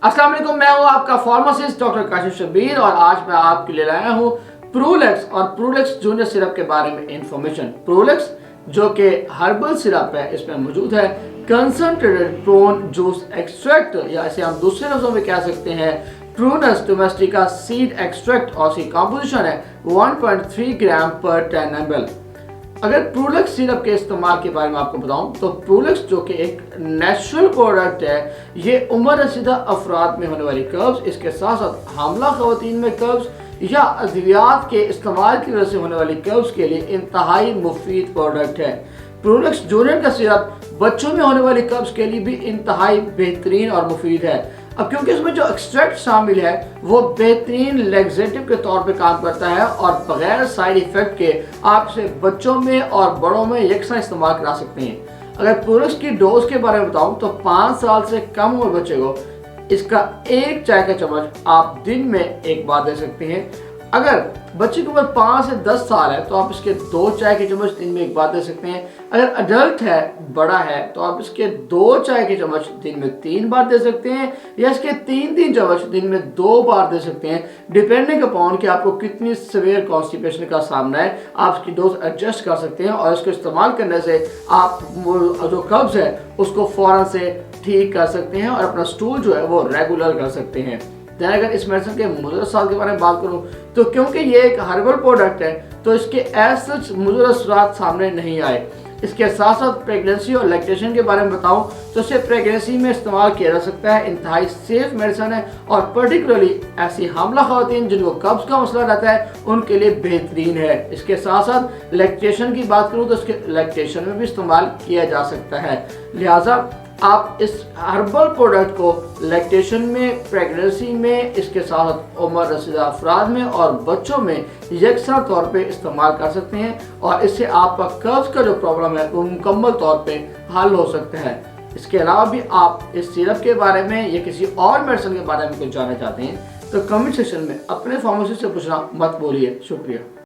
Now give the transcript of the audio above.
अस्सलाम वालेकुम, मैं हूं आपका फार्मासिस्ट डॉक्टर काशिफ शब्बीर और आज मैं आपके लिए लाया हूं प्रूलेक्स और प्रूलेक्स जूनियर सिरप के बारे में इंफॉर्मेशन। प्रूलेक्स जो कि हर्बल सिरप है, इसमें मौजूद है कंसंट्रेटेड प्रून जूस एक्सट्रैक्ट, या इसे हम दूसरे लफ्जों में कह सकते हैं प्रूनस डोमेस्टिका सीड एक्सट्रैक्ट, और इसकी कॉम्पोजिशन है 1.3 ग्राम पर 10 ml। अगर प्रूलेक्स सिरप के इस्तेमाल के बारे में आपको बताऊं तो प्रूलेक्स जो कि एक नेचुरल प्रोडक्ट है, ये उम्र रसीदा अफराद में होने वाली कब्ज, इसके साथ साथ हामला खवातीन में कब्ज या अद्वियात के इस्तेमाल की वजह से होने वाली कब्ज के लिए इंतहाई मुफीद प्रोडक्ट है। प्रूलेक्स जूनियर का सिरप बच्चों में होने वाली कब्ज के लिए भी इंतहाई बेहतरीन और मुफीद है। अब क्योंकि इसमें जो एक्सट्रैक्ट शामिल है वो बेहतरीन लैक्सेटिव के तौर पे काम करता है और बगैर साइड इफेक्ट के आप इसे बच्चों में और बड़ों में यकसा इस्तेमाल करा सकते हैं। अगर प्रूलेक्स की डोज के बारे में बताऊं तो 5 साल से कम उम्र बच्चे को इसका 1 चाय का चम्मच आप दिन में एक बार दे सकते हैं। अगर बच्चे की उम्र 5 से 10 साल है तो आप इसके 2 चाय के चम्मच दिन में एक बार दे सकते हैं। अगर अडल्ट है, बड़ा है, तो आप इसके 2 चाय के चम्मच दिन में 3 बार दे सकते हैं, या इसके 3 चम्मच दिन में 2 बार दे सकते हैं, डिपेंडिंग अपॉन कि आपको कितनी सीवियर कॉन्स्टिपेशन का सामना है। आप इसकी डोज एडजस्ट कर सकते हैं और इसको इस्तेमाल करने से आप जो कब्ज है उसको फौरन से ठीक कर सकते हैं और अपना स्टूल जो है वो रेगुलर कर सकते हैं। अगर इस मेडिसिन के मुज़र असरात के बारे में बात करूं तो क्योंकि ये एक हर्बल प्रोडक्ट है तो इसके एज सच मुज़र असरात सामने नहीं आए। इसके साथ साथ प्रेगनेंसी और लैक्टेशन के बारे में बताऊं तो इसे प्रेगनेंसी में इस्तेमाल किया जा सकता है। इंतहाई सेफ मेडिसिन है और पर्टिकुलरली ऐसी हामला खवातीन जिनको कब्ज का मसला रहता है उनके लिए बेहतरीन है। इसके साथ साथ लैक्टेशन की बात करूं तो इसके लैक्टेशन में भी इस्तेमाल किया जा सकता है। लिहाजा आप इस हर्बल प्रोडक्ट को लैक्टेशन में, प्रेगनेंसी में, इसके साथ उम्र रसीदा अफराद में और बच्चों में यकसा तौर पे इस्तेमाल कर सकते हैं और इससे आपका कब्ज का जो प्रॉब्लम है वो मुकम्मल तौर पे हल हो सकता है। इसके अलावा भी आप इस सिरप के बारे में या किसी और मेडिसिन के बारे में कुछ जानना चाहते हैं तो कमेंट सेक्शन में अपने फार्मेसिस्ट से पूछना मत भूलिए। शुक्रिया।